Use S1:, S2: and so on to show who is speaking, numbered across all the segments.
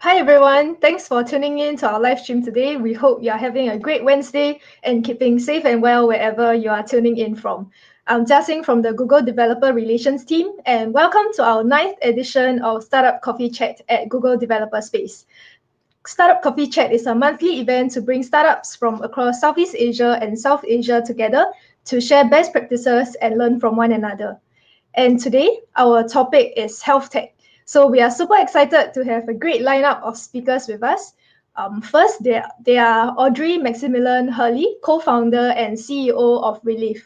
S1: Hi everyone, thanks for tuning in to our live stream today. We hope you are having a great Wednesday and keeping safe and well wherever you are tuning in from. I'm Jiaxing from the Google Developer Relations team, and welcome to our 9th edition of Startup Coffee Chat at Google Developer Space. Startup Coffee Chat is a monthly event to bring startups from across Southeast Asia and South Asia together to share best practices and learn from one another. And today, our topic is HealthTech. So we are super excited to have a great lineup of speakers with us. First, they are Audrey, Maximillian, Herli, co-founder and CEO of Riliv.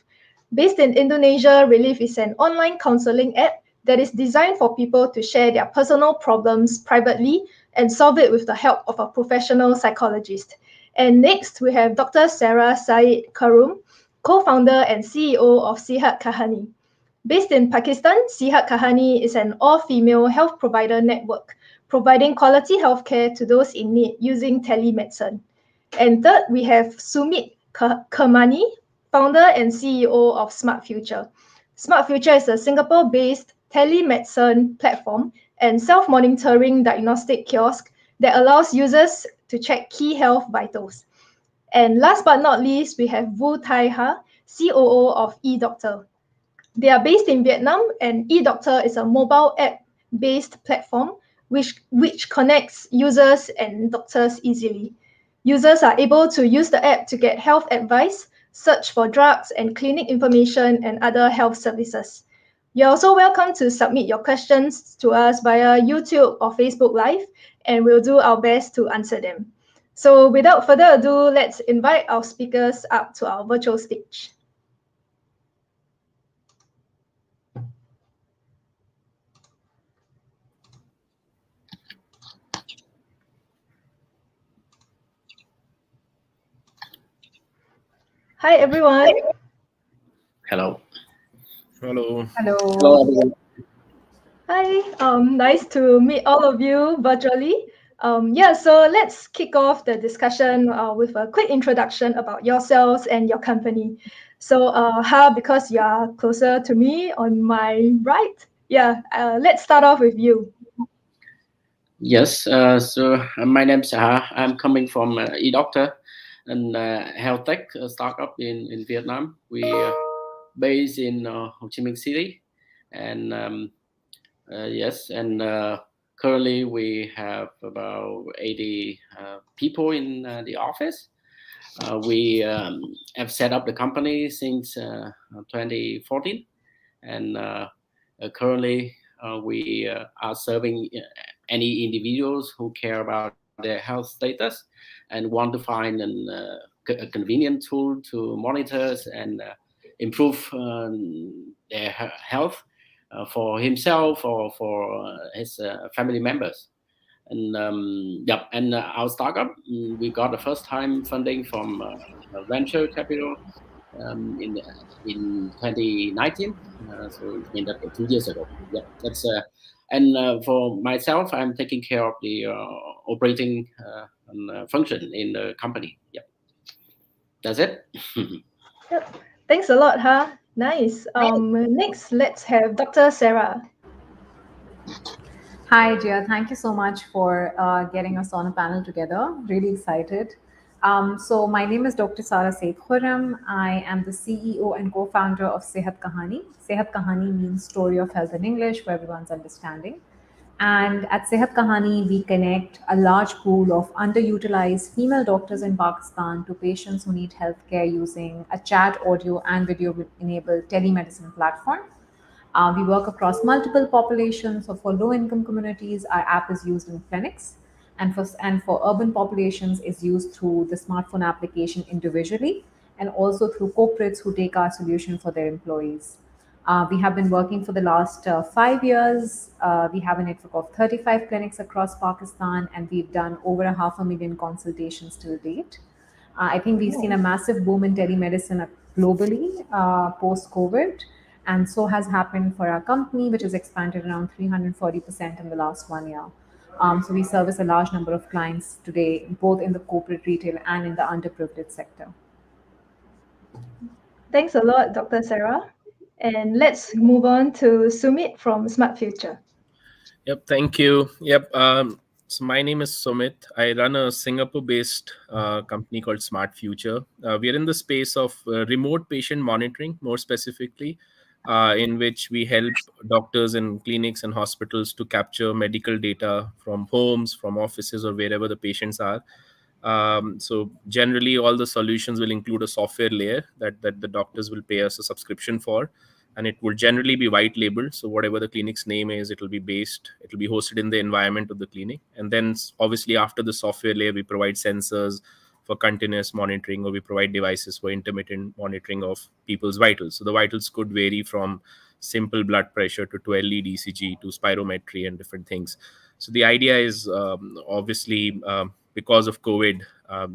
S1: Based in Indonesia, Riliv is an online counseling app that is designed for people to share their personal problems privately and solve it with the help of a professional psychologist. And next, we have Dr. Sara, Saeed, Khurram, co-founder and CEO of Sehat Kahani. Based in Pakistan, Sehat Kahani is an all-female health provider network, providing quality healthcare to those in need using telemedicine. And third, we have Sumit Kermani, founder and CEO of Smart Future. Smart Future is a Singapore-based telemedicine platform and self-monitoring diagnostic kiosk that allows users to check key health vitals. And last but not least, we have Vu Tai Ha, COO of eDoctor. They are based in Vietnam, and eDoctor is a mobile app-based platform which connects users and doctors easily. Users are able to use the app to get health advice, search for drugs and clinic information, and other health services. You're also welcome to submit your questions to us via YouTube or Facebook Live, and we'll do our best to answer them. So without further ado, let's invite our speakers up to our virtual stage. Hi, everyone.
S2: Hello.
S3: Hello.
S4: Hello.
S2: Hello, everyone.
S1: Hi, nice to meet all of you virtually. So let's kick off the discussion with a quick introduction about yourselves and your company. So, because you are closer to me on my right, let's start off with you.
S2: Yes, my name is Sara. I'm coming from eDoctor and HealthTech startup in Vietnam. We are based in Ho Chi Minh City, and currently we have about 80 people in the office. We have set up the company since 2014, and currently we are serving any individuals who care about their health status and want to find a convenient tool to monitor and improve their health for himself or for his family members. And our startup, we got the first time funding from venture capital in 2019. So it's been 2 years ago. Yeah, that's for myself, I'm taking care of the operating function in the company. Yeah, that's it.
S1: Yep. Thanks a lot, huh? Nice. Next, let's have Dr. Sara.
S4: Hi, Jia. Thank you so much for getting us on a panel together. Really excited. So my name is Dr. Sara Saeed Khurram. I am the CEO and co-founder of Sehat Kahani. Sehat Kahani means story of health in English for everyone's understanding. And at Sehat Kahani, we connect a large pool of underutilized female doctors in Pakistan to patients who need healthcare using a chat, audio, and video-enabled telemedicine platform. We work across multiple populations. So for low-income communities, our app is used in clinics, and for urban populations, is used through the smartphone application individually, and also through corporates who take our solution for their employees. We have been working for the last 5 years. We have a network of 35 clinics across Pakistan, and we've done over 500,000 consultations till date. I think we've seen a massive boom in telemedicine globally post-COVID, and so has happened for our company, which has expanded around 340% in the last 1 year. So we service a large number of clients today, both in the corporate retail and in the underprivileged sector.
S1: Thanks a lot, Dr. Sara. And let's move on to Sumit from Smart Future.
S3: Yep, thank you. Yep, So my name is Sumit. I run a Singapore-based company called Smart Future. We are in the space of remote patient monitoring, more specifically, in which we help doctors and clinics and hospitals to capture medical data from homes, from offices, or wherever the patients are. So generally, all the solutions will include a software layer that the doctors will pay us a subscription for, and it will generally be white labeled. So whatever the clinic's name is, it'll be hosted in the environment of the clinic. And then obviously after the software layer, we provide sensors for continuous monitoring, or we provide devices for intermittent monitoring of people's vitals. So the vitals could vary from simple blood pressure to 12-lead ECG to spirometry and different things. So the idea is obviously because of COVID,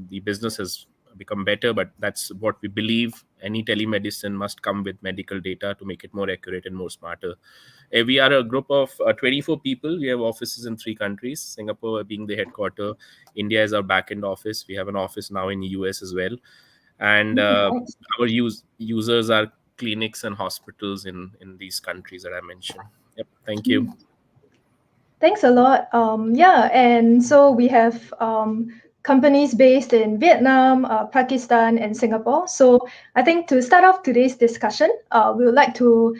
S3: the business has become better, but that's what we believe. Any telemedicine must come with medical data to make it more accurate and more smarter. We are a group of 24 people. We have offices in 3 countries, Singapore being the headquarter. India is our back-end office. We have an office now in the US as well. And
S1: Nice.
S3: our users are clinics and hospitals in these countries that I mentioned. Yep. Thank you.
S1: Thanks a lot. Yeah, and so we have companies based in Vietnam, Pakistan, and Singapore. So I think to start off today's discussion, we would like to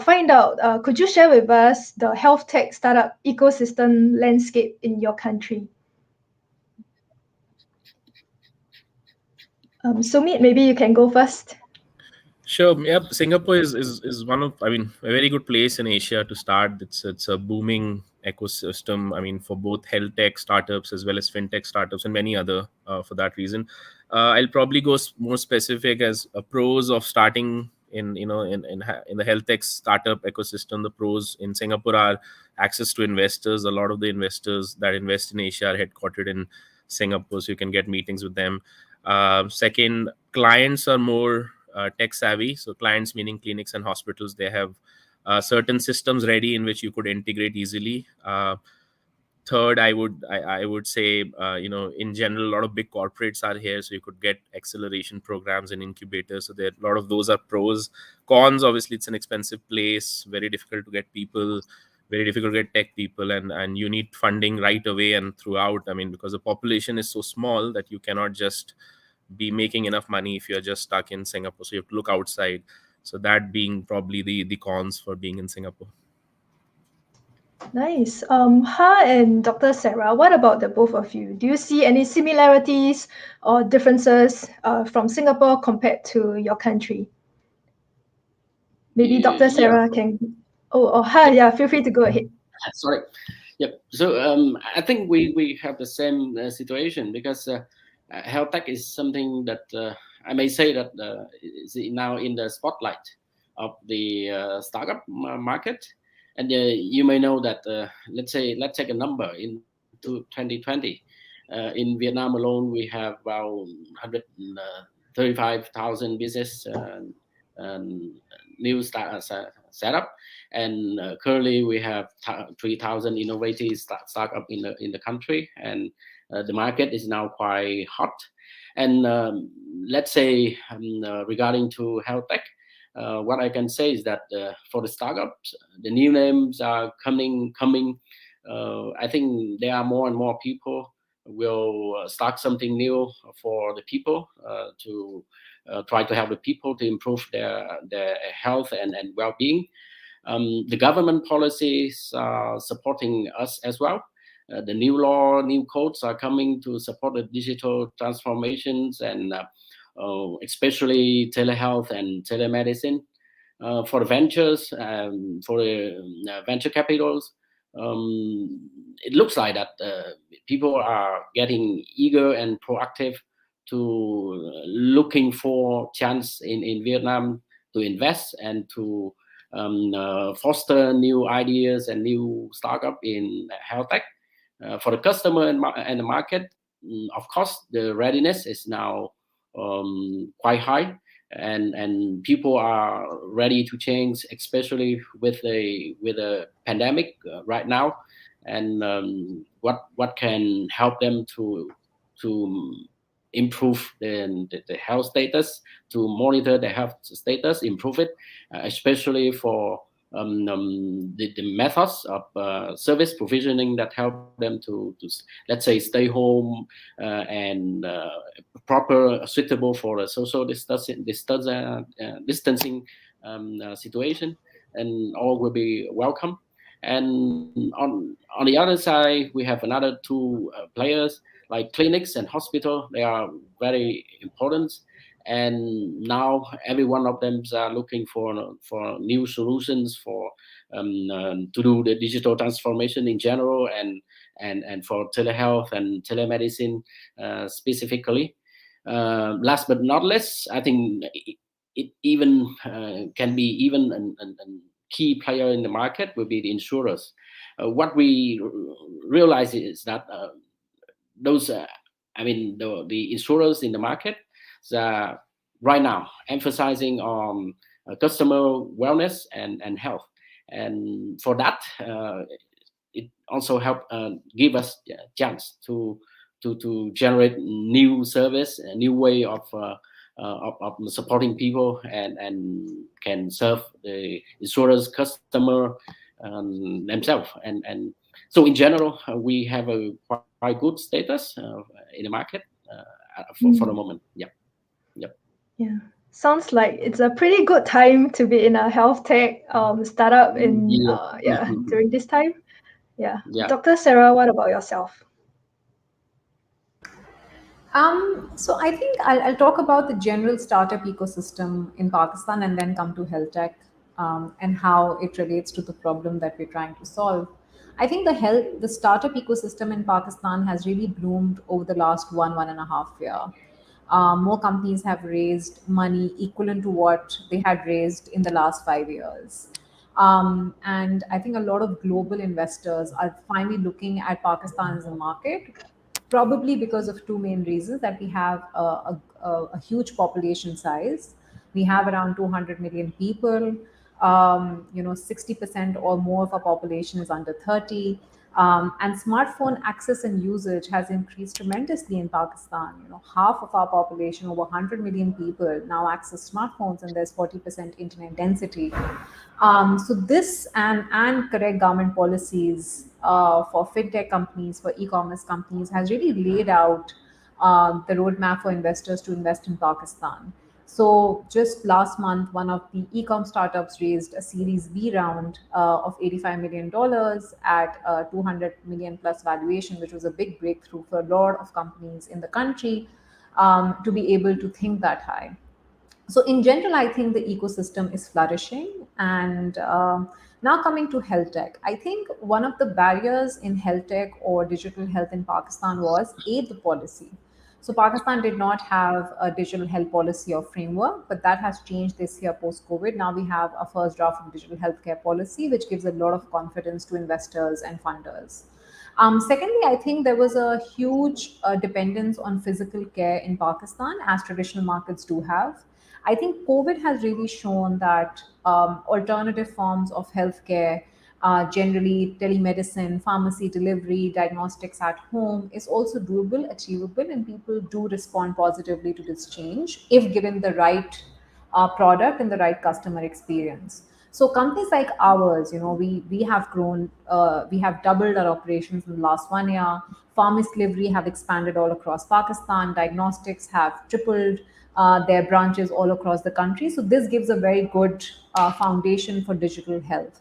S1: find out, could you share with us the health tech startup ecosystem landscape in your country? Sumit, maybe you can go first.
S3: Sure. Yep. Singapore is one of, I mean, a very good place in Asia to start. It's a booming ecosystem. I mean, for both health tech startups as well as fintech startups and many other for that reason. I'll probably go more specific as a pros of starting in the health tech startup ecosystem. The pros in Singapore are access to investors. A lot of the investors that invest in Asia are headquartered in Singapore, so you can get meetings with them. Second, clients are more tech savvy. So clients, meaning clinics and hospitals, they have certain systems ready in which you could integrate easily. Third, I would say in general, a lot of big corporates are here, so you could get acceleration programs and incubators. So there a lot of those are pros. Cons, obviously, it's an expensive place, very difficult to get people, very difficult to get tech people, and you need funding right away and throughout. I mean, because the population is so small that you cannot just be making enough money if you're just stuck in Singapore. So you have to look outside. So that being probably the cons for being in Singapore.
S1: Nice. Ha and Dr. Sara, what about the both of you? Do you see any similarities or differences from Singapore compared to your country? Maybe Dr.
S2: Yeah.
S1: Sara can. Oh, Ha, yeah, feel free to go ahead.
S2: Sorry. Yep. So I think we have the same situation because health tech is something that I may say that is now in the spotlight of the startup market. And you may know that let's take a number in 2020. In Vietnam alone, we have about 135,000 business new setup, and currently we have 3,000 innovative startup in the country, and the market is now quite hot. And let's say regarding to health tech, what I can say is that for the startups, the new names are coming. I think there are more and more people will start something new for the people to try to help the people to improve their health and well-being. The government policies are supporting us as well. The new law, new codes are coming to support the digital transformations and especially telehealth and telemedicine. For the ventures, for the venture capitals, it looks like that people are getting eager and proactive to looking for chance in Vietnam to invest and to foster new ideas and new startup in health tech. For the customer and the market, of course, the readiness is now quite high, and people are ready to change, especially with the pandemic right now, and what can help them to improve the health status, to monitor the health status, improve it, especially for the methods of service provisioning that help them to let's say stay home and proper suitable for a social distancing situation, and all will be welcome. And on the other side, we have another two players like clinics and hospital. They are very important, and now every one of them are looking for new solutions for to do the digital transformation in general, and for telehealth and telemedicine specifically. Last but not least, I think it even can be even an key player in the market will be the insurers. What we realize is that those, I mean, the insurers in the market are right now emphasizing on customer wellness and health, and for that, it also help give us a chance to generate new service, a new way of supporting people, and can serve the insurers customer themselves, and so in general we have a quite good status in the market for the moment.
S1: Yeah. Sounds like it's a pretty good time to be in a health tech startup in during this time. Yeah. Dr. Sara, what about yourself?
S4: So I think I'll talk about the general startup ecosystem in Pakistan and then come to HealthTech and how it relates to the problem that we're trying to solve. I think the startup ecosystem in Pakistan has really bloomed over the last one and a half year. More companies have raised money equivalent to what they had raised in the last 5 years. And I think a lot of global investors are finally looking at Pakistan as a market, probably because of two main reasons: that we have a huge population size. We have around 200 million people. 60% or more of our population is under 30. And smartphone access and usage has increased tremendously in Pakistan. Half of our population, over 100 million people, now access smartphones, and there's 40% internet density. So this and correct government policies for fintech companies, for e-commerce companies, has really laid out the roadmap for investors to invest in Pakistan. So just last month, one of the e-com startups raised a Series B round of $85 million at a 200 million plus valuation, which was a big breakthrough for a lot of companies in the country to be able to think that high. So in general, I think the ecosystem is flourishing. And now coming to health tech, I think one of the barriers in health tech or digital health in Pakistan was the policy. So Pakistan did not have a digital health policy or framework, but that has changed this year post-COVID. Now we have a first draft of digital healthcare policy, which gives a lot of confidence to investors and funders. Secondly, I think there was a huge dependence on physical care in Pakistan, as traditional markets do have. I think COVID has really shown that alternative forms of healthcare, generally telemedicine, pharmacy delivery, diagnostics at home, is also doable, achievable, and people do respond positively to this change if given the right product and the right customer experience. So companies like ours, we have grown, we have doubled our operations in the last 1 year. Pharmacy delivery have expanded all across Pakistan. Diagnostics have tripled their branches all across the country. So this gives a very good foundation for digital health.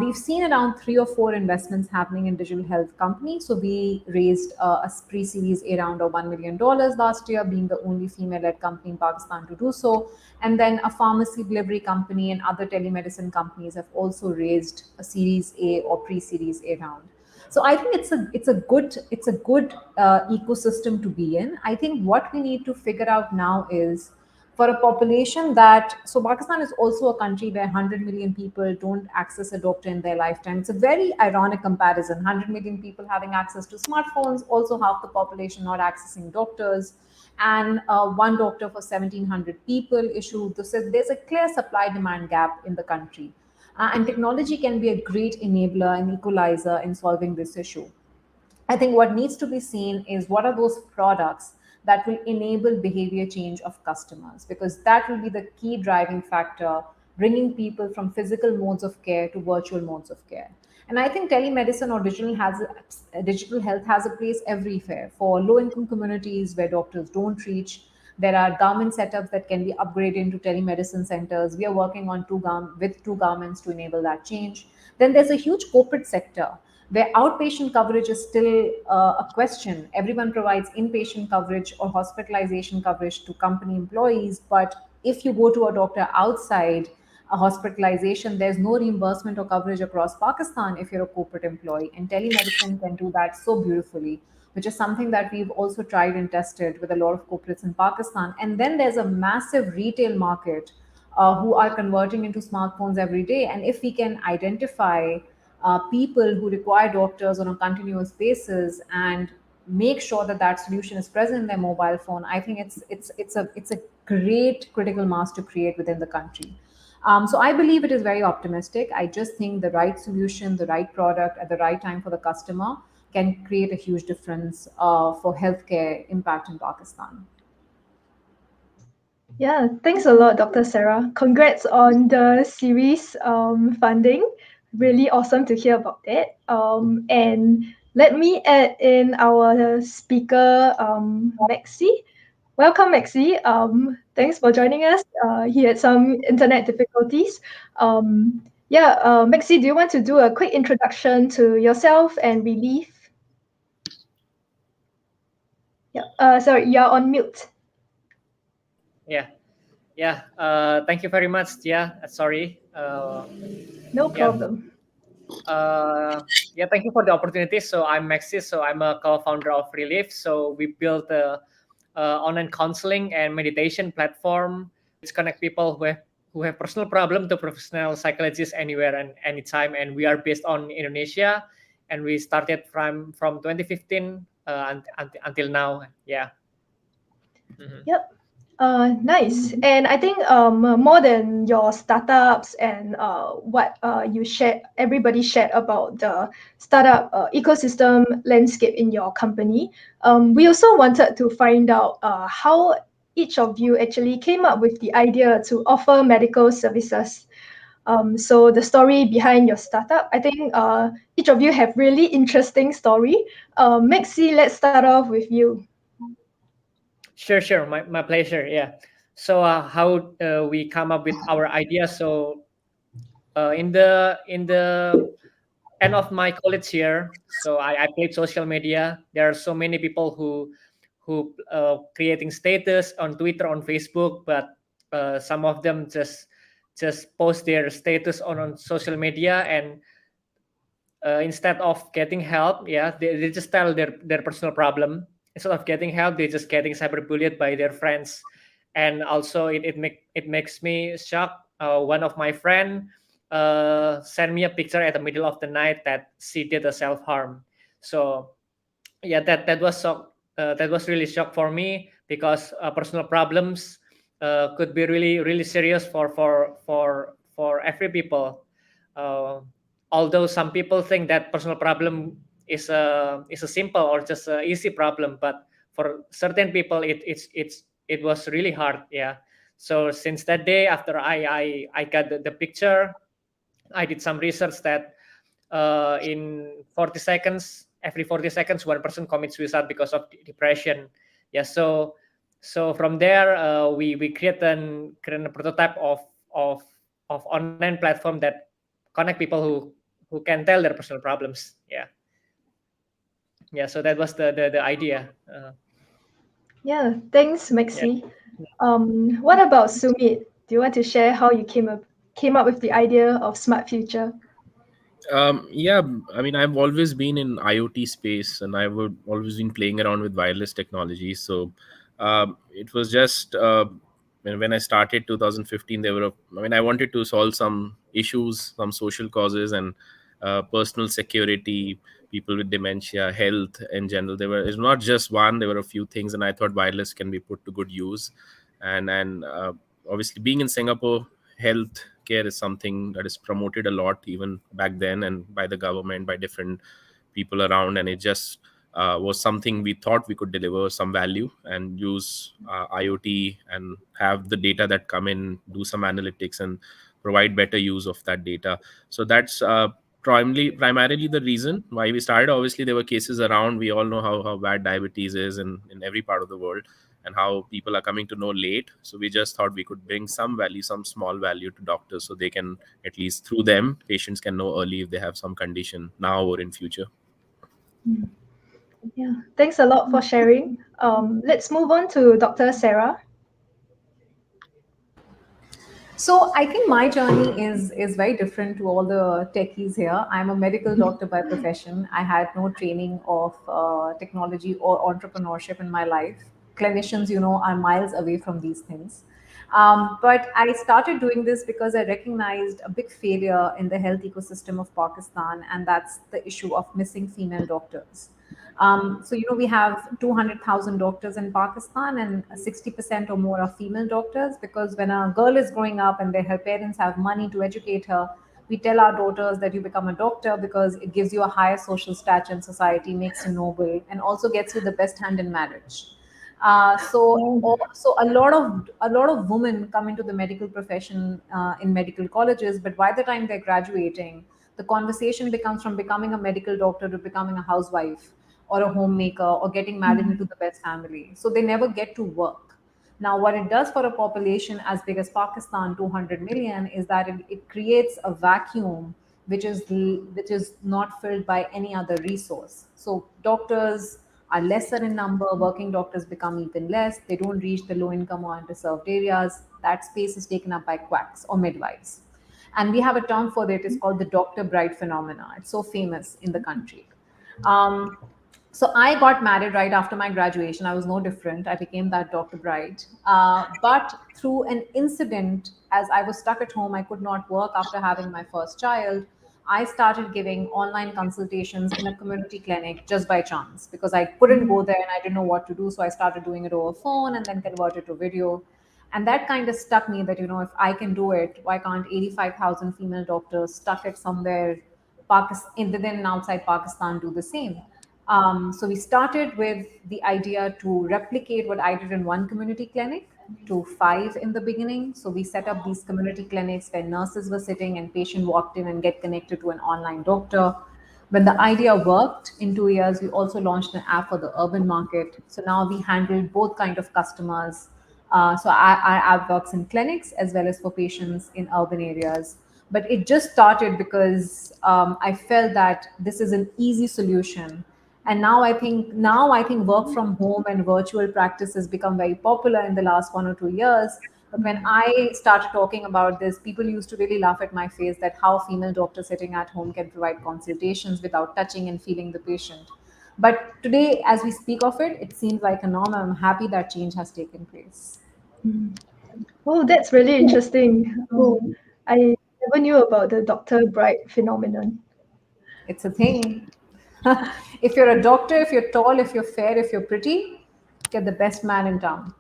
S4: We've seen around 3 or 4 investments happening in digital health companies. So we raised a pre-series A round of $1 million last year, being the only female-led company in Pakistan to do so. And then a pharmacy delivery company and other telemedicine companies have also raised a Series A or pre-series A round. So I think it's a good ecosystem to be in. I think what we need to figure out now is, for a population so Pakistan is also a country where 100 million people don't access a doctor in their lifetime. It's a very ironic comparison: 100 million people having access to smartphones, also half the population not accessing doctors, and one doctor for 1,700 people issue. There's a clear supply-demand gap in the country. And technology can be a great enabler and equalizer in solving this issue. I think what needs to be seen is what are those products that will enable behavior change of customers, because that will be the key driving factor bringing people from physical modes of care to virtual modes of care. And I think telemedicine or digital health has a place everywhere for low income communities where doctors don't reach. There are government setups that can be upgraded into telemedicine centers. We are working on with two governments to enable that change. Then there's a huge corporate sector where outpatient coverage is still a question. Everyone provides inpatient coverage or hospitalization coverage to company employees, but if you go to a doctor outside a hospitalization, there's no reimbursement or coverage across Pakistan if you're a corporate employee. And telemedicine can do that so beautifully, which is something that we've also tried and tested with a lot of corporates in Pakistan. And then there's a massive retail market who are converting into smartphones every day. And if we can identify people who require doctors on a continuous basis and make sure that that solution is present in their mobile phone, I think it's a great critical mass to create within the country. So I believe it is very optimistic. I just think the right solution, the right product at the right time for the customer can create a huge difference for healthcare impact in Pakistan.
S1: Yeah, thanks a lot, Dr. Sara. Congrats on the series funding. Really awesome to hear about that. And let me add in our speaker, Maxi. Welcome, Maxi. Thanks for joining us. He had some internet difficulties. Maxi, do you want to do a quick introduction to yourself and Riliv? Yeah. Sorry, you're on mute.
S5: Thank you very much. Sorry.
S1: No problem.
S5: Thank you for the opportunity. So I'm Maxi. So I'm a co-founder of Riliv. So we built a online counseling and meditation platform which connect people who have personal problem to professional psychologists anywhere and anytime. And we are based on Indonesia, and we started from 2015 until now. Yeah. Mm-hmm.
S1: Yep. Nice. And I think more than your startups and what you shared, everybody shared about the startup ecosystem landscape in your company. We also wanted to find out how each of you actually came up with the idea to offer medical services. So the story behind your startup, I think each of you have really interesting story. Maxi, let's start off with you.
S5: Sure. My pleasure. Yeah. So how we come up with our idea? So in the end of my college year, so I played social media. There are so many people who creating status on Twitter, on Facebook, but some of them just post their status on social media, and instead of getting help, they just tell their personal problem. Instead of getting help, they're just getting cyberbullied by their friends. And also it makes me shocked. One of my friend sent me a picture at the middle of the night that she did a self-harm. So that was really shock for me, because personal problems could be really serious for every people. Although some people think that personal problem is a simple or just a easy problem, but for certain people it was really hard. Yeah. So since that day, after I got the picture, I did some research that in 40 seconds, every 40 seconds, one person commits suicide because of depression. Yeah. So from there, we create a prototype of online platform that connect people who can tell their personal problems. So that was the idea.
S1: Thanks, Maxi. What about Sumit? Do you want to share how you came up with the idea of Smart Future?
S3: I mean, I've always been in IoT space, and I've always been playing around with wireless technology. So it was just when I started 2015, I wanted to solve some issues, some social causes, and personal security, people with dementia, health in general. It's not just one, there were a few things, and I thought wireless can be put to good use. And obviously, being in Singapore, health care is something that is promoted a lot even back then, and by the government, by different people around, and it just was something we thought we could deliver some value and use IoT and have the data that come in, do some analytics, and provide better use of that data. So that's primarily the reason why we started. Obviously, there were cases around. We all know how bad diabetes is in every part of the world, and how people are coming to know late. So we just thought we could bring some value, some small value to doctors, so they can, at least through them, patients can know early if they have some condition now or in future.
S1: Yeah, thanks a lot for sharing. Let's move on to Dr. Sara.
S4: So I think my journey is very different to all the techies here. I'm a medical doctor by profession. I had no training of technology or entrepreneurship in my life. Clinicians, are miles away from these things. But I started doing this because I recognized a big failure in the health ecosystem of Pakistan, and that's the issue of missing female doctors. So we have 200,000 doctors in Pakistan, and 60% or more are female doctors, because when a girl is growing up and her parents have money to educate her, we tell our daughters that you become a doctor because it gives you a higher social stature in society, makes you noble, and also gets you the best hand in marriage. So a lot of women come into the medical profession in medical colleges, but by the time they're graduating, the conversation becomes from becoming a medical doctor to becoming a housewife or a homemaker or getting married into the best family. So they never get to work. Now, what it does for a population as big as Pakistan, 200 million, is that it creates a vacuum which is not filled by any other resource. So doctors are lesser in number, working doctors become even less. They don't reach the low income or underserved areas. That space is taken up by quacks or midwives. And we have a term for it, it's called the doctor bride phenomena. It's so famous in the country. Um, so I got married right after my graduation. I was no different. I became that doctor bride. But through an incident, as I was stuck at home, I could not work after having my first child. I started giving online consultations in a community clinic just by chance, because I couldn't go there and I didn't know what to do. So I started doing it over phone and then converted to video. And that kind of stuck me that, if I can do it, why can't 85,000 female doctors stuck at somewhere Pakistan, within and outside Pakistan, do the same? So we started with the idea to replicate what I did in one community clinic to 5 in the beginning. So we set up these community clinics where nurses were sitting and patient walked in and get connected to an online doctor. When the idea worked, in 2 years, we also launched an app for the urban market. So now we handle both kind of customers. So our app works in clinics as well as for patients in urban areas. But it just started because I felt that this is an easy solution. And now I think work from home and virtual practice has become very popular in the last 1 or 2 years. But when I started talking about this, people used to really laugh at my face that how female doctors sitting at home can provide consultations without touching and feeling the patient. But today, as we speak of it, it seems like a norm. I'm happy that change has taken place.
S1: Oh, that's really interesting. I never knew about the doctor bride phenomenon.
S4: It's a thing. If you're a doctor, if you're tall, if you're fair, if you're pretty, get the best man in town.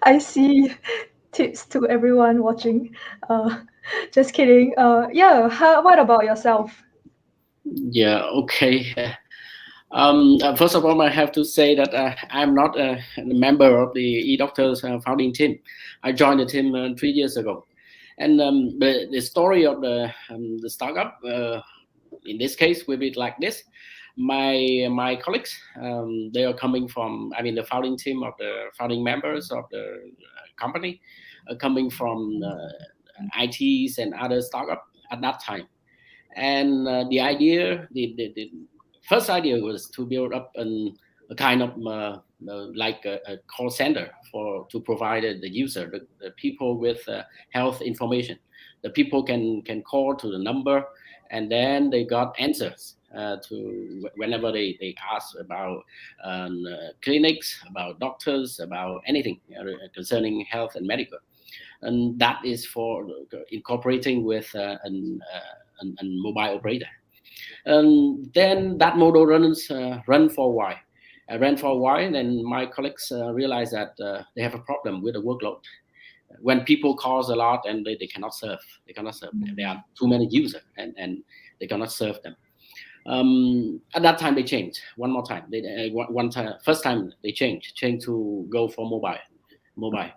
S1: I see. Tips to everyone watching. Just kidding. Yeah. What about yourself?
S2: Yeah, okay. First of all, I have to say that I'm not a member of the eDoctors founding team. I joined the team 3 years ago. And the story of the startup, in this case, will be like this. My colleagues, they are coming from, the founding team of the founding members of the company, coming from ITs and other startup at that time. And the first idea was to build up a kind of like a call center to provide the user, the people with health information. The people can call to the number, and then they got answers to whenever they ask about clinics, about doctors, about anything concerning health and medical. And that is for incorporating with a mobile operator. And then that model run for a while. I ran for a while, and my colleagues realized that they have a problem with the workload. When people calls a lot and they cannot serve, There are too many users, and they cannot serve them. At that time, they changed one more time. First time they changed to go for mobile.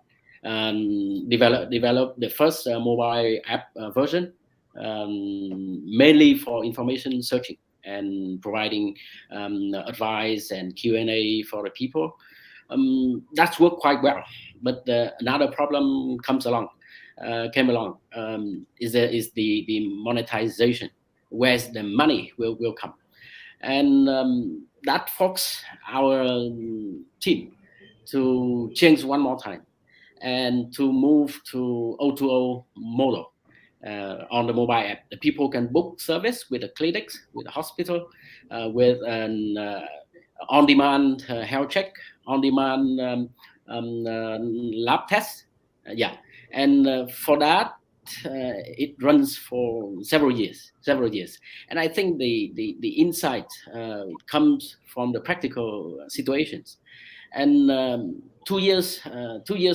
S2: developed the first mobile app version, mainly for information searching and providing advice and Q&A for the people. That's worked quite well, but another problem came along, is the monetization. Where's the money will come, and that forced our team to change one more time and to move to O2O model. On the mobile app, the people can book service with the clinics, with the hospital, with an on-demand health check, on-demand lab test. And for that, it runs for several years. And I think the insight comes from the practical situations. And 2 years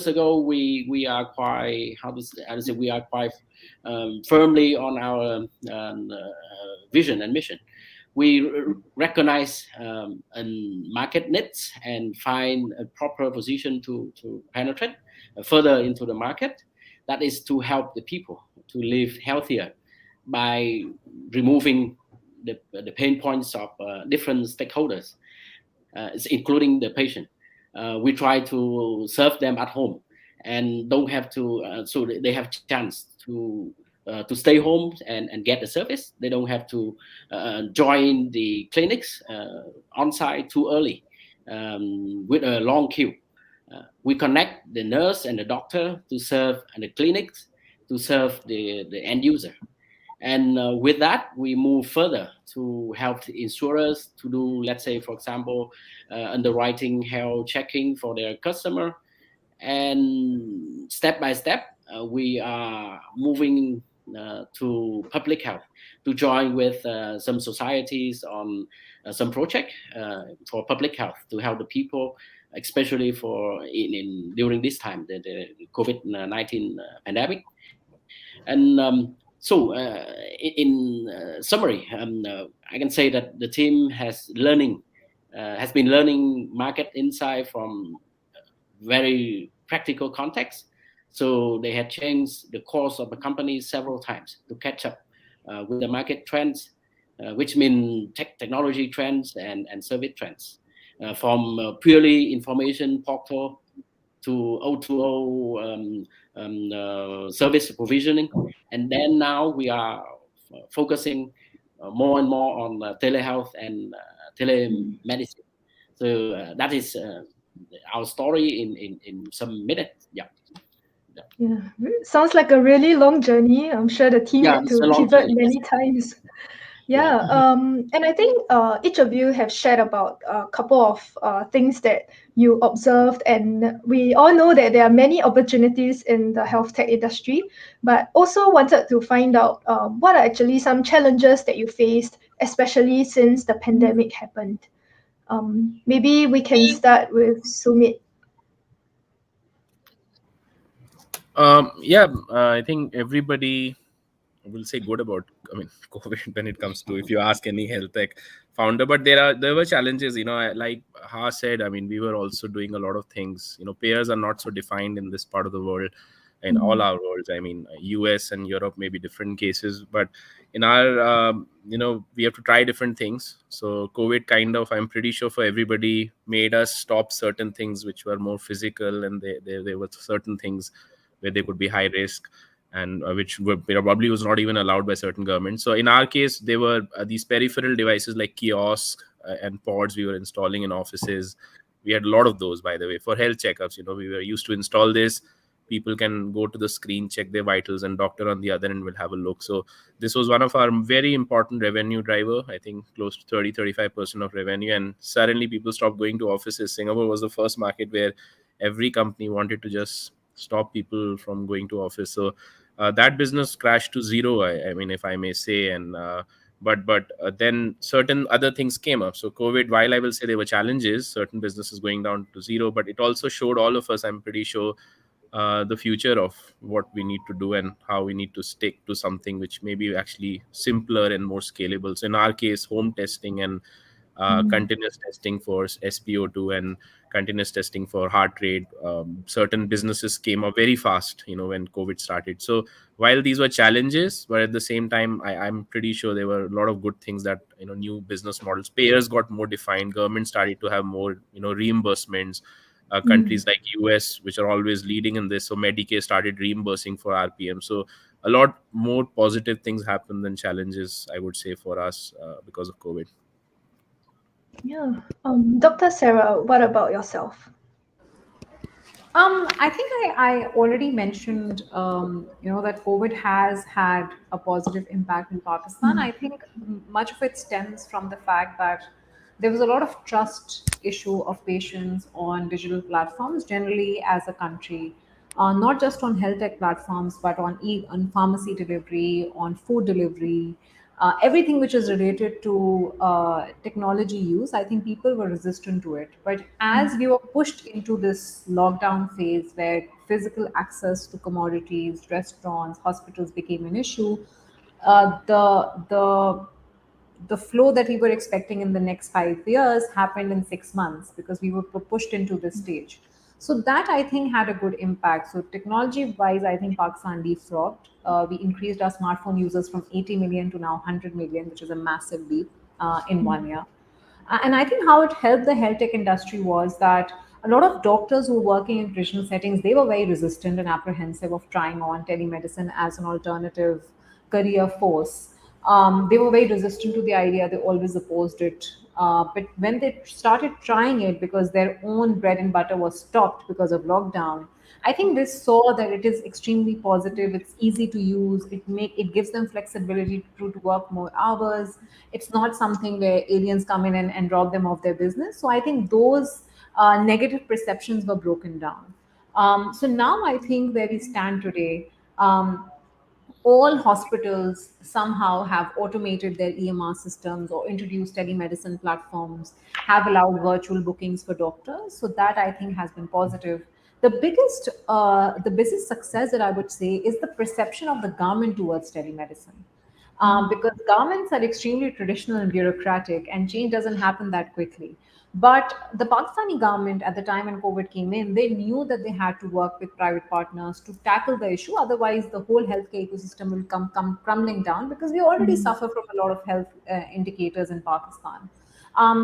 S2: ago, we are quite firmly on our vision and mission. We recognize market needs and find a proper position to penetrate further into the market. That is to help the people to live healthier by removing the pain points of different stakeholders, including the patient. We try to serve them at home and don't have to, so they have chance to stay home and get the service. They don't have to join the clinics on site too early with a long queue. We connect the nurse and the doctor to serve, and the clinics to serve the end user. And with that, we move further to help the insurers to do, let's say, for example, underwriting, health checking for their customer. And step by step, we are moving to public health, to join with some societies on some project for public health, to help the people, especially for during this time, the COVID-19 pandemic. And so in summary, I can say that the team has been learning market insight from very practical context. So they had changed the course of the company several times to catch up with the market trends, which mean technology trends and service trends, from purely information portal to O2O service provisioning. And then now we are focusing more and more on telehealth and telemedicine. So that is our story in some minutes.
S1: Yeah, sounds like a really long journey. I'm sure the team had to pivot many times. And I think each of you have shared about a couple of things that you observed, and we all know that there are many opportunities in the health tech industry, but also wanted to find out what are actually some challenges that you faced, especially since the pandemic happened. Maybe we can start with Sumit.
S3: I think everybody will say good about COVID when it comes to, if you ask any health tech founder. But there were challenges, like Ha said. We were also doing a lot of things. Payers are not so defined in this part of the world, in all our worlds. US and Europe may be different cases, but in our we have to try different things. So COVID kind of, I'm pretty sure for everybody, made us stop certain things which were more physical, and there were certain things where they could be high risk, and which probably was not even allowed by certain governments. So in our case, there were these peripheral devices like kiosks and pods we were installing in offices. We had a lot of those, by the way, for health checkups. We were used to install this. People can go to the screen, check their vitals, and doctor on the other end will have a look. So this was one of our very important revenue driver. I think close to 30-35% of revenue. And suddenly people stopped going to offices. Singapore was the first market where every company wanted to just stop people from going to office. So that business crashed to zero, if I may say. And but then certain other things came up. So COVID, while I will say there were challenges, certain businesses going down to zero, but it also showed all of us, I'm pretty sure, the future of what we need to do and how we need to stick to something which may be actually simpler and more scalable. So in our case, home testing and continuous testing for SpO2 and continuous testing for heart rate. Certain businesses came up very fast, when COVID started. So while these were challenges, but at the same time, I'm pretty sure there were a lot of good things that, new business models, payers got more defined, government started to have more, reimbursements. Countries like US, which are always leading in this, so Medicare started reimbursing for RPM. So a lot more positive things happened than challenges, I would say, for us because of COVID.
S1: Yeah. Dr. Sara, what about yourself?
S4: I think I already mentioned, that COVID has had a positive impact in Pakistan. I think much of it stems from the fact that there was a lot of trust issue of patients on digital platforms, generally as a country, not just on health tech platforms, but on pharmacy delivery, on food delivery, everything which is related to technology use. I think people were resistant to it. But as we were pushed into this lockdown phase where physical access to commodities, restaurants, hospitals became an issue, the flow that we were expecting in the next 5 years happened in 6 months because we were pushed into this stage. So that I think had a good impact. So technology wise, I think Pakistan leapfrogged. We increased our smartphone users from 80 million to now 100 million, which is a massive leap in 1 year. And I think how it helped the health tech industry was that a lot of doctors who were working in traditional settings, they were very resistant and apprehensive of trying on telemedicine as an alternative career force. They were very resistant to the idea. They always opposed it. But when they started trying it because their own bread and butter was stopped because of lockdown, I think they saw that it is extremely positive. It's easy to use. It gives them flexibility to work more hours. It's not something where aliens come in and rob them of their business. So I think those negative perceptions were broken down. So now I think where we stand today, all hospitals somehow have automated their EMR systems or introduced telemedicine platforms, have allowed virtual bookings for doctors. So that I think has been positive. The biggest success that I would say is the perception of the government towards telemedicine. Because governments are extremely traditional and bureaucratic, and change doesn't happen that quickly. But the Pakistani government, at the time when COVID came in, they knew that they had to work with private partners to tackle the issue. Otherwise, the whole healthcare ecosystem will come crumbling down because we already suffer from a lot of health indicators in Pakistan.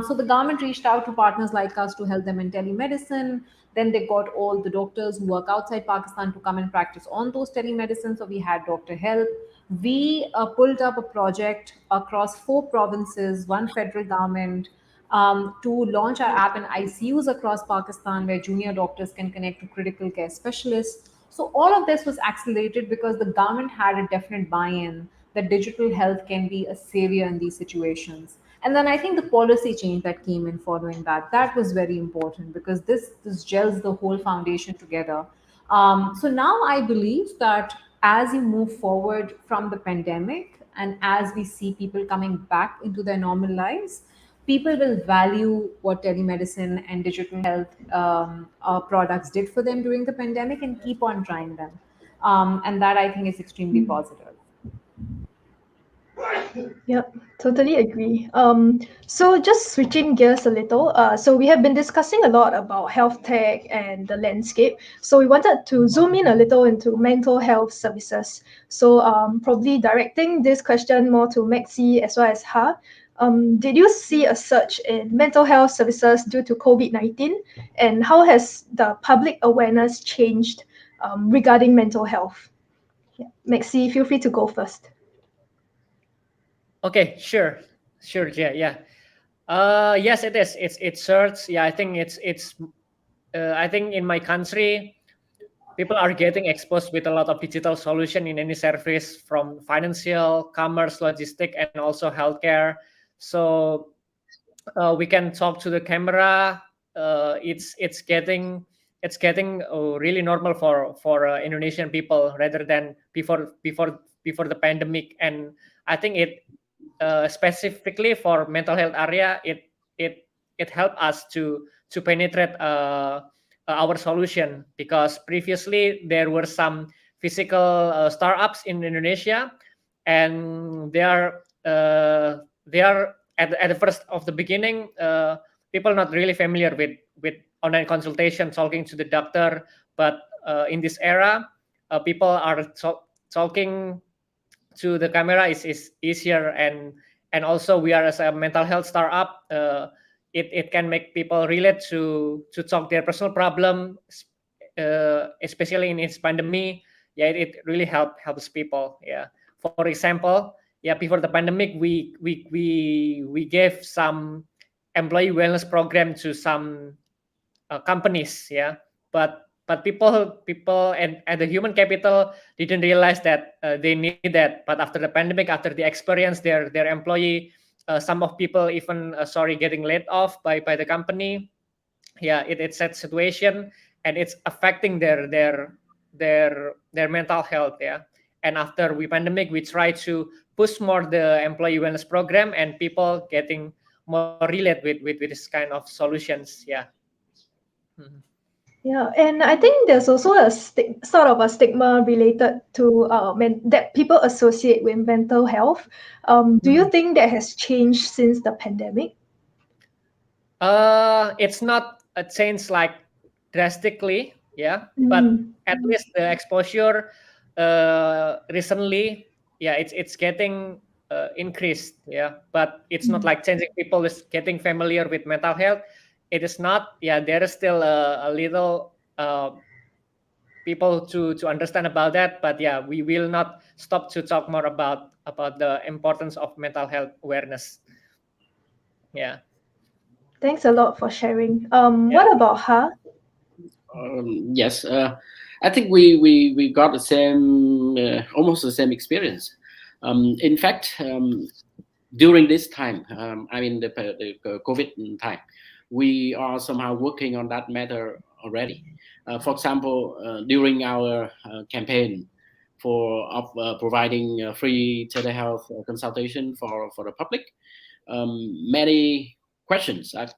S4: So the government reached out to partners like us to help them in telemedicine. Then they got all the doctors who work outside Pakistan to come and practice on those telemedicine. So we had Doctor Help. We pulled up a project across 4 provinces, one federal government, to launch our app in ICUs across Pakistan where junior doctors can connect to critical care specialists. So all of this was accelerated because the government had a definite buy-in that digital health can be a savior in these situations. And then I think the policy change that came in following that was very important because this gels the whole foundation together. So now I believe that as you move forward from the pandemic and as we see people coming back into their normal lives, people will value what telemedicine and digital health products did for them during the pandemic and keep on trying them. And that I think is extremely positive.
S1: Yep, totally agree. So just switching gears a little, so we have been discussing a lot about health tech and the landscape. So we wanted to zoom in a little into mental health services. So probably directing this question more to Maxi as well as Ha. Did you see a surge in mental health services due to COVID-19? And how has the public awareness changed regarding mental health? Yeah. Maxi, feel free to go first.
S5: Okay, sure, yeah. Yes, it is. It's surge. Yeah, I think it's. I think in my country, people are getting exposed with a lot of digital solution in any service from financial, commerce, logistic, and also healthcare. So we can talk to the camera. It's getting really normal for Indonesian people rather than before the pandemic. And I think it specifically for mental health area, it helped us to penetrate our solution because previously there were some physical startups in Indonesia, and they are at the first of the beginning, people not really familiar with online consultation, talking to the doctor. But in this era, people are talking to the camera is easier, and also we are as a mental health startup. It can make people relate to talk their personal problem, especially in this pandemic. Yeah, it really helps people. Yeah, for example, yeah, before the pandemic, we gave some employee wellness program to some companies. Yeah, but people and the human capital didn't realize that they need that. But after the pandemic, after the experience, their employee, some of people even getting laid off by the company. Yeah, it's that situation, and it's affecting their mental health. Yeah, and after we pandemic, we try to push more the employee wellness program, and people getting more relate with this kind of solutions. Yeah. Mhm.
S1: Yeah, and I think there's also sort of a stigma related to that people associate with mental health. Do you think that has changed since the pandemic?
S5: It's not a change like drastically, yeah, but at least the exposure recently, yeah, it's getting increased, yeah, but it's not like changing. People is getting familiar with mental health. It is not, yeah, there is still a little people to understand about that, but yeah, we will not stop to talk more about the importance of mental health awareness. Yeah.
S1: Thanks a lot for sharing. What about her?
S2: Yes, I think we got the same, almost the same experience. In fact, during this time, I mean the COVID time, we are somehow working on that matter already. For example, during our campaign of providing free telehealth consultation for the public, many questions are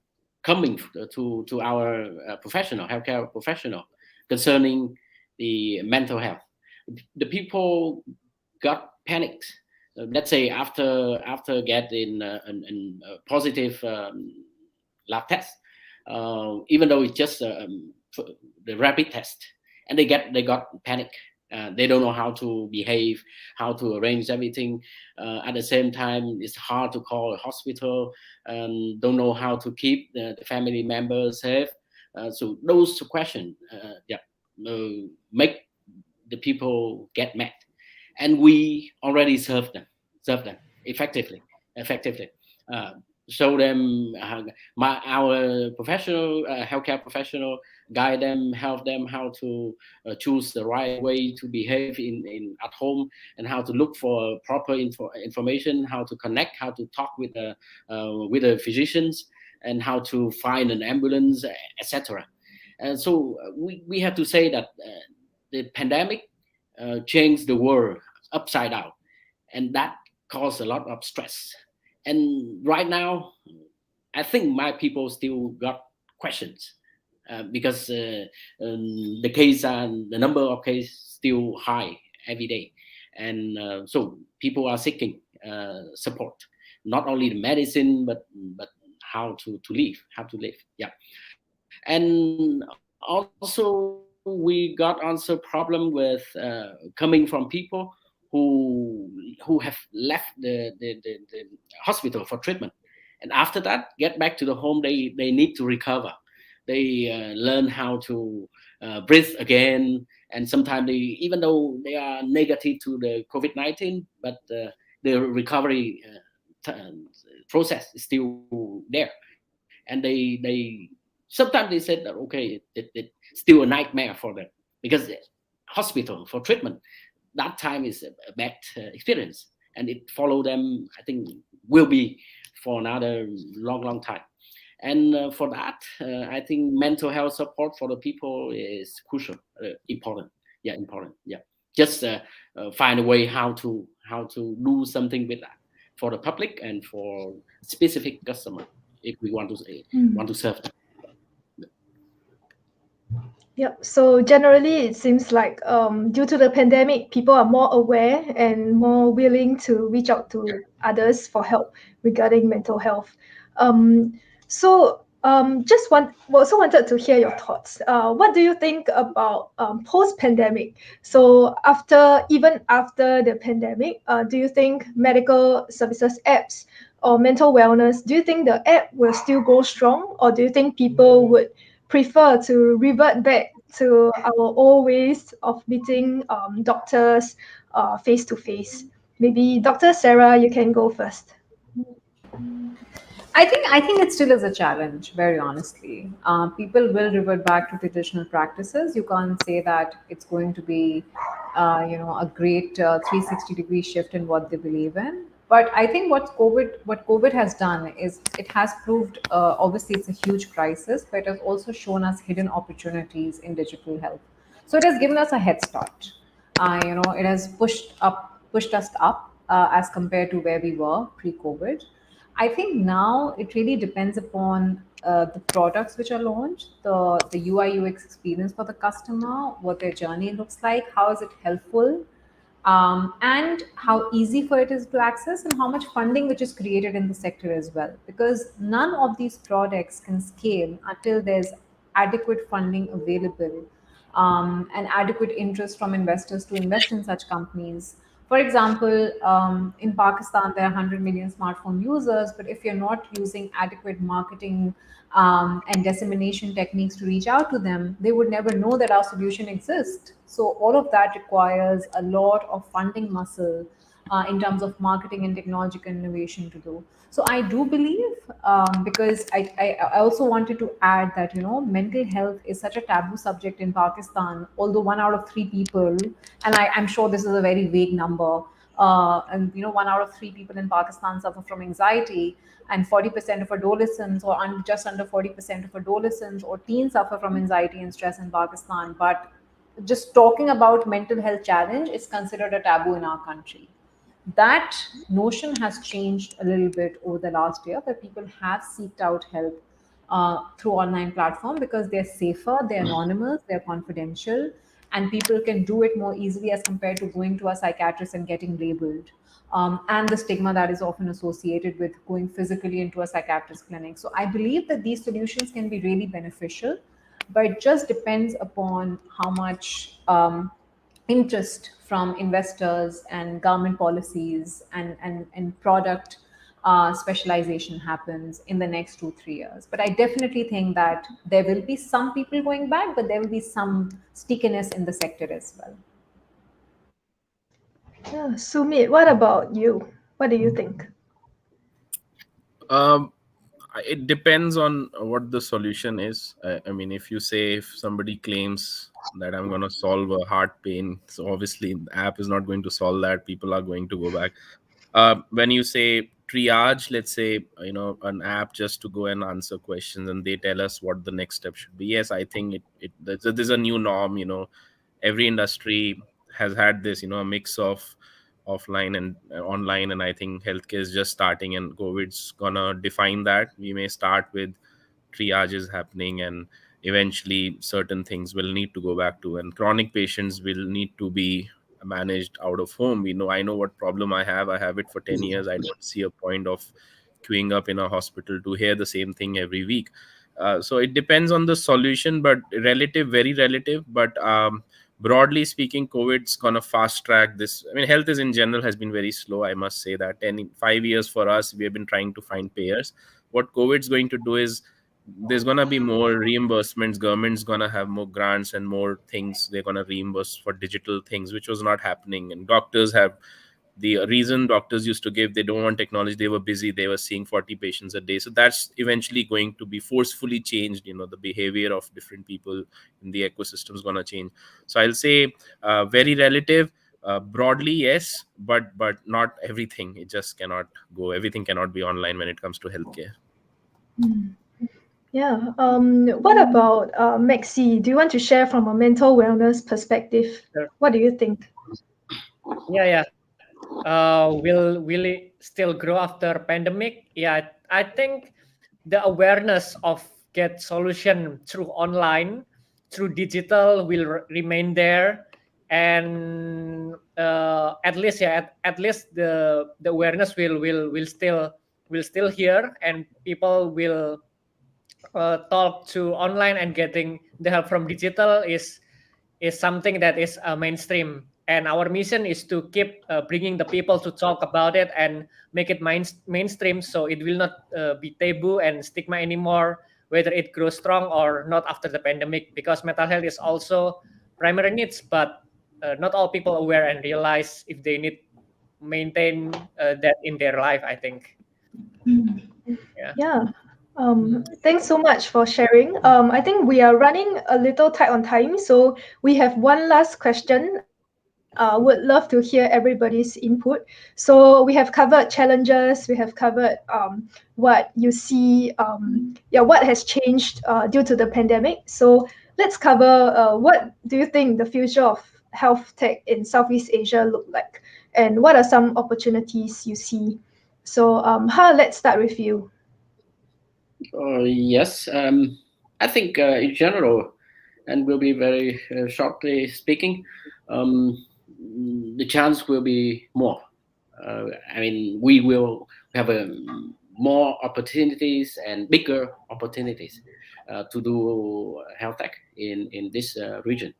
S2: coming to our healthcare professional concerning the mental health. The people got panicked. Let's say after getting a positive lab test, even though it's just the rapid test, and they got panic. They don't know how to behave, how to arrange everything. At the same time, it's hard to call a hospital, and don't know how to keep the family members safe. So those questions, make the people get mad, and we already serve them effectively. Show them our professional healthcare professional guide them, help them how to choose the right way to behave in at home, and how to look for proper information, how to connect, how to talk with the physicians, and how to find an ambulance, etc. And so we have to say that the pandemic changed the world upside down, and that caused a lot of stress. And right now, I think my people still got questions because the case and the number of cases still high every day, and so people are seeking support, not only the medicine, but how to live. Yeah, and also we got also problem with coming from people who have left the hospital for treatment, and after that get back to the home. They need to recover. They learn how to breathe again, and sometimes they, even though they are negative to the COVID-19, but the recovery process is still there, and they sometimes they said that okay, it's still a nightmare for them, because hospital for treatment that time is a bad experience, and it follow them, I think, will be for another long time. And for that, I think mental health support for the people is crucial, important. Yeah, just find a way how to do something with that for the public and for specific customer, if we want to serve them.
S1: Yep. So generally, it seems like due to the pandemic, people are more aware and more willing to reach out to others for help regarding mental health. Just also wanted to hear your thoughts. What do you think about post-pandemic? So even after the pandemic, do you think medical services apps or mental wellness, do you think the app will still go strong, or do you think people would prefer to revert back to our old ways of meeting doctors face to face? Maybe Dr. Sarah, you can go first.
S4: I think it still is a challenge. Very honestly, people will revert back to traditional practices. You can't say that it's going to be, a great 360-degree shift in what they believe in. But I think what COVID has done is it has proved. Obviously, it's a huge crisis, but it has also shown us hidden opportunities in digital health. So it has given us a head start. It has pushed us up as compared to where we were pre-COVID. I think now it really depends upon the products which are launched, the UI UX experience for the customer, what their journey looks like, how is it helpful, and how easy for it is to access, and how much funding which is created in the sector as well. Because none of these products can scale until there's adequate funding available, and adequate interest from investors to invest in such companies. For example, in Pakistan, there are 100 million smartphone users, but if you're not using adequate marketing and dissemination techniques to reach out to them, they would never know that our solution exists. So, all of that requires a lot of funding muscle in terms of marketing and technological innovation to do. So I do believe, because I also wanted to add that, mental health is such a taboo subject in Pakistan, although 1 out of 3 people, and I'm sure this is a very vague number, and 1 out of 3 people in Pakistan suffer from anxiety, and 40% of adolescents, or just under 40% of adolescents or teens suffer from anxiety and stress in Pakistan. But just talking about mental health challenge is considered a taboo in our country. That notion has changed a little bit over the last year, where people have seeked out help through online platform, because they're safer, they're anonymous, they're confidential, and people can do it more easily as compared to going to a psychiatrist and getting labeled, and the stigma that is often associated with going physically into a psychiatrist clinic. So I believe that these solutions can be really beneficial, but it just depends upon how much interest from investors and government policies and product specialization happens in the next 2 3 years. But I definitely think that there will be some people going back, but there will be some stickiness in the sector as well.
S1: Yeah, Sumit, what about you? What do you think?
S3: Um, it depends on what the solution is. I mean, if somebody claims that I'm going to solve a heart pain, so obviously the app is not going to solve that. People are going to go back. When you say triage, let's say, an app just to go and answer questions and they tell us what the next step should be. Yes, I think there's a new norm. Every industry has had this, a mix of offline and online, and I think healthcare is just starting, and COVID's gonna define that. We may start with triages happening, and eventually certain things will need to go back to, and chronic patients will need to be managed out of home. I know what problem I have it for 10 years. I don't see a point of queuing up in a hospital to hear the same thing every week. So it depends on the solution, but very relative. But broadly speaking, COVID's gonna fast track this. I mean, health is in general has been very slow, I must say that. 5 years for us, we have been trying to find payers. What COVID's going to do is there's going to be more reimbursements. Government's going to have more grants and more things they're going to reimburse for digital things, which was not happening. And doctors have the reason doctors used to give, they don't want technology, they were busy, they were seeing 40 patients a day. So that's eventually going to be forcefully changed. The behavior of different people in the ecosystem is going to change. So I'll say very relative. Broadly, yes, but not everything. It just cannot go. Everything cannot be online when it comes to healthcare.
S1: Yeah. What about Maxi? Do you want to share from a mental wellness perspective?
S5: Sure.
S1: What do you think?
S5: Yeah. Will it still grow after pandemic? Yeah, I think the awareness of get solution through online through digital will remain there, and at least at least the awareness will still here, and people will talk to online, and getting the help from digital is something that is mainstream. And our mission is to keep bringing the people to talk about it and make it mainstream, so it will not be taboo and stigma anymore, whether it grows strong or not after the pandemic, because mental health is also primary needs, but not all people aware and realize if they need maintain that in their life, I think.
S1: Yeah. Thanks so much for sharing. I think we are running a little tight on time, so we have one last question. Would love to hear everybody's input. So we have covered challenges, we have covered what you see, what has changed due to the pandemic. So let's cover what do you think the future of health tech in Southeast Asia look like, and what are some opportunities you see? So let's start with you.
S2: Yes, I think in general, and we'll be very shortly speaking, the chance will be more. I mean, we will have more opportunities and bigger opportunities to do health tech in this region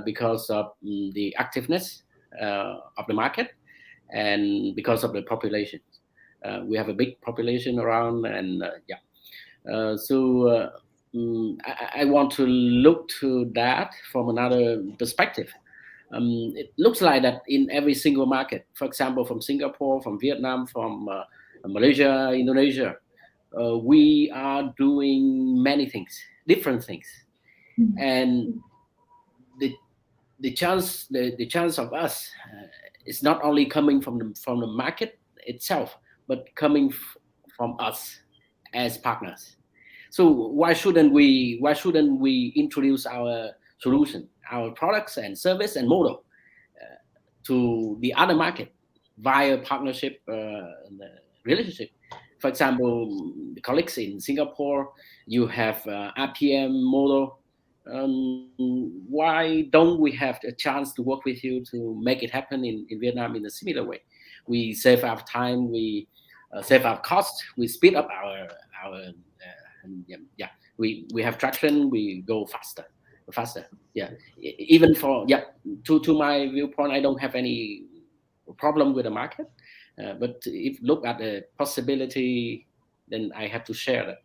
S2: because of the activeness of the market and because of the population. We have a big population around, and I want to look to that from another perspective. It looks like that in every single market, for example, from Singapore, from Vietnam, from Malaysia, Indonesia, we are doing many things, different things, and the chance of us is not only coming from the market itself, but coming from us as partners. So why shouldn't we introduce our solution, our products and service and model to the other market via partnership relationship? For example, the colleagues in Singapore, you have RPM model. Why don't we have a chance to work with you to make it happen in Vietnam in a similar way? We save our time, we save our costs, we speed up our we have traction, we go faster. Even for to my viewpoint, I don't have any problem with the market, but if look at the possibility, then I have to share that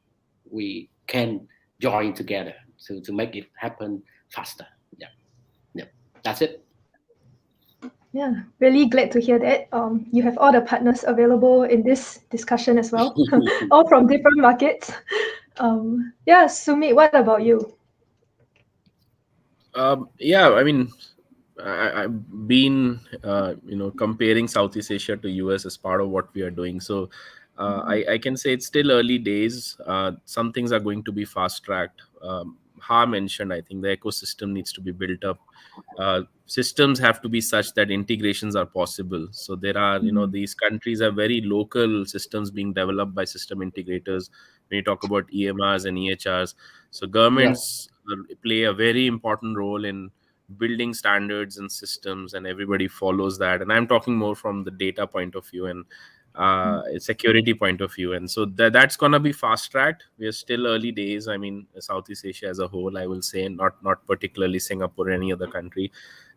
S2: we can join together to make it happen faster. That's it.
S1: Yeah, really glad to hear that. You have all the partners available in this discussion as well, all from different markets. Sumit, what about you?
S3: I mean, I've been comparing Southeast Asia to US as part of what we are doing. So I can say it's still early days. Some things are going to be fast tracked. Ha mentioned, I think the ecosystem needs to be built up. Systems have to be such that integrations are possible. So there are, these countries are very local systems being developed by system integrators. When you talk about EMRs and EHRs, so governments play a very important role in building standards and systems, and everybody follows that. And I'm talking more from the data point of view and security point of view, and so that's gonna be fast tracked. We are still early days. I mean, Southeast Asia as a whole, I will say, not particularly Singapore or any other country,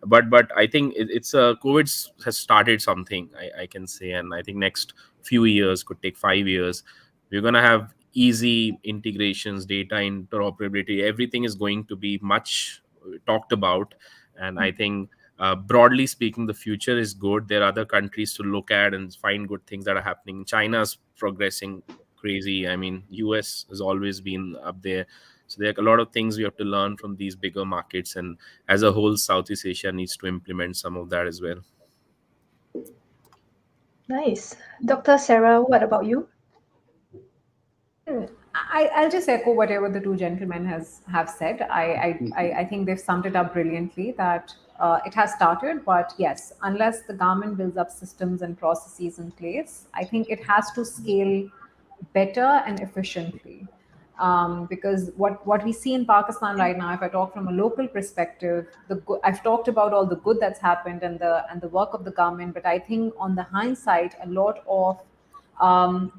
S3: but I think it's COVID has started something, I can say, and I think next few years, could take 5 years, we're gonna have easy integrations, data interoperability. Everything is going to be much talked about, and I think broadly speaking, the future is good. There are other countries to look at and find good things that are happening. China's progressing crazy. I mean, US has always been up there. So there are a lot of things we have to learn from these bigger markets, and as a whole, Southeast Asia needs to implement some of that as well.
S1: Nice. Dr. Sara, what about you?
S4: I'll just echo whatever the two gentlemen have said. I think they've summed it up brilliantly, that it has started, but yes, unless the government builds up systems and processes in place, I think it has to scale better and efficiently. Because what we see in Pakistan right now, if I talk from a local perspective, I've talked about all the good that's happened and the work of the government, but I think on the hindsight, a lot of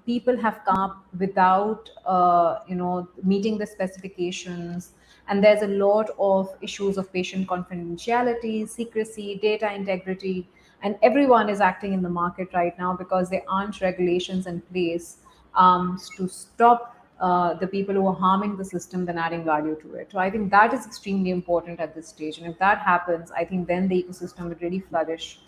S4: people have come up without meeting the specifications, and there's a lot of issues of patient confidentiality, secrecy, data integrity, and everyone is acting in the market right now because there aren't regulations in place to stop the people who are harming the system then adding value to it. So I think that is extremely important at this stage. And if that happens, I think then the ecosystem would really flourish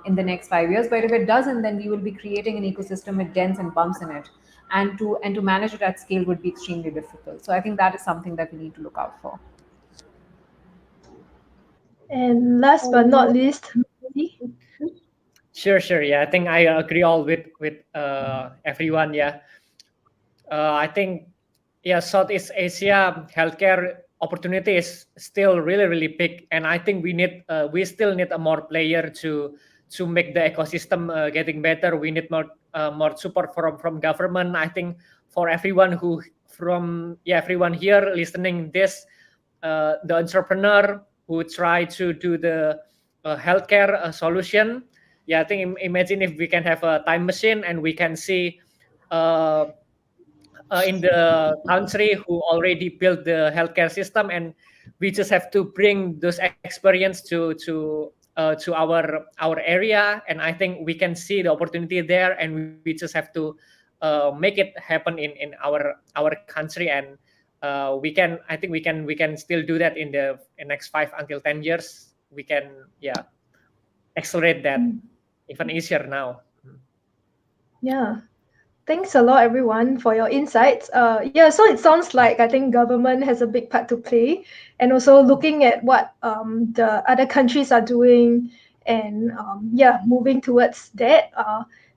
S4: in the next 5 years. But if it doesn't, then we will be creating an ecosystem with dents and bumps in it. And to manage it at scale would be extremely difficult. So I think that is something that we need to look out for.
S1: And last but not least,
S5: Sure. Yeah, I think I agree all with everyone. Yeah, I think Southeast Asia healthcare opportunity is still really big, and I think we still need a more player to make the ecosystem getting better. We need more support from government. I think for everyone everyone here listening this, the entrepreneur who try to do the healthcare solution. Yeah, I think imagine if we can have a time machine and we can see in the country who already built the healthcare system, and we just have to bring those experience to our area, and I think we can see the opportunity there, and we just have to make it happen in our country, and I think we can still do that in the next 5 until 10 years. We can accelerate that even easier now.
S1: Yeah. Thanks a lot, everyone, for your insights. So it sounds like I think government has a big part to play, and also looking at what the other countries are doing, and moving towards that.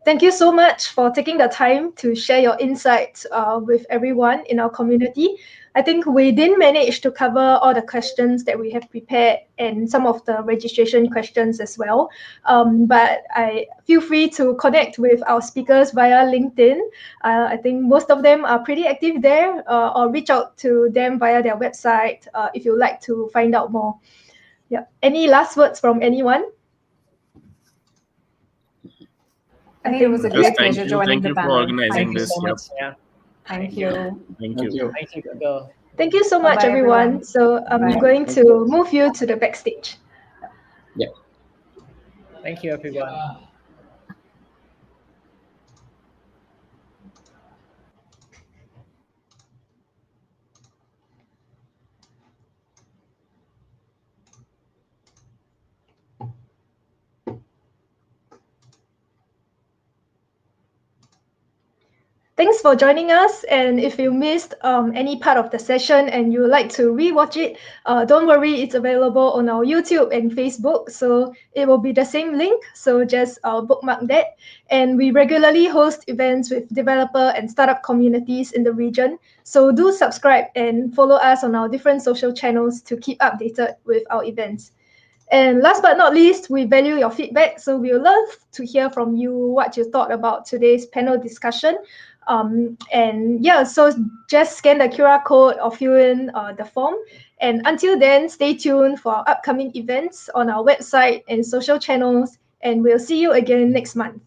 S1: Thank you so much for taking the time to share your insights with everyone in our community. I think we didn't manage to cover all the questions that we have prepared and some of the registration questions as well. But I feel free to connect with our speakers via LinkedIn. I think most of them are pretty active there, or reach out to them via their website if you'd like to find out more. Yeah. Any last words from anyone?
S4: I think it was a great pleasure joining the panel.
S3: Thank you for organizing this.
S5: So much. Yeah.
S4: Thank you.
S3: Thank you.
S5: Thank you, Gago.
S1: Thank you so much,
S4: Bye-bye,
S1: everyone.
S4: everyone.
S1: So I'm going to move you to the backstage.
S2: Yeah.
S5: Thank you, everyone.
S1: Thanks for joining us. And if you missed any part of the session and you would like to rewatch it, don't worry, it's available on our YouTube and Facebook. So it will be the same link. So just bookmark that. And we regularly host events with developer and startup communities in the region. So do subscribe and follow us on our different social channels to keep updated with our events. And last but not least, we value your feedback. So we would love to hear from you what you thought about today's panel discussion. So just scan the QR code or fill in the form. And until then, stay tuned for our upcoming events on our website and social channels. And we'll see you again next month.